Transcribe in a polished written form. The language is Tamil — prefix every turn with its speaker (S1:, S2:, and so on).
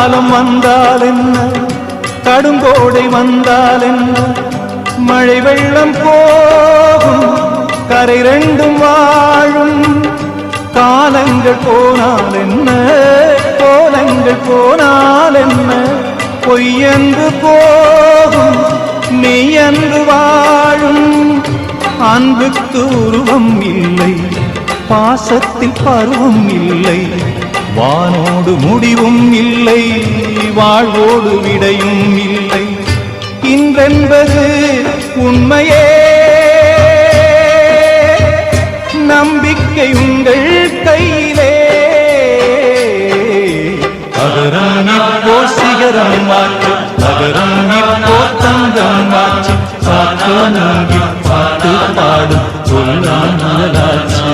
S1: காலம் வந்தால் என்ன, கடுங்கோடை வந்தால் என்ன, மழை வெள்ளம் போகும், கரை ரெண்டும் வாழும். காலங்கள் போனால் என்ன, கோலங்கள் போனால் என்ன, பொய்யன்று போகும், மெய்யன்று வாழும். அன்புக்கு உருவம் இல்லை, பாசத்தில் பருவம் இல்லை, வானோடு முடிவும் இல்லை, வாழ்வோடு விடையும் இல்லை. இன்றென்பது உண்மையே, நம்பிக்கை உங்கள் கையிலே. அகரம் இப்போ சிகரம் மாற்று, அகரம் இப்போ தங்கம் மாற்று, காற்று பாட்டு பாடும் சொல்லாச்சு.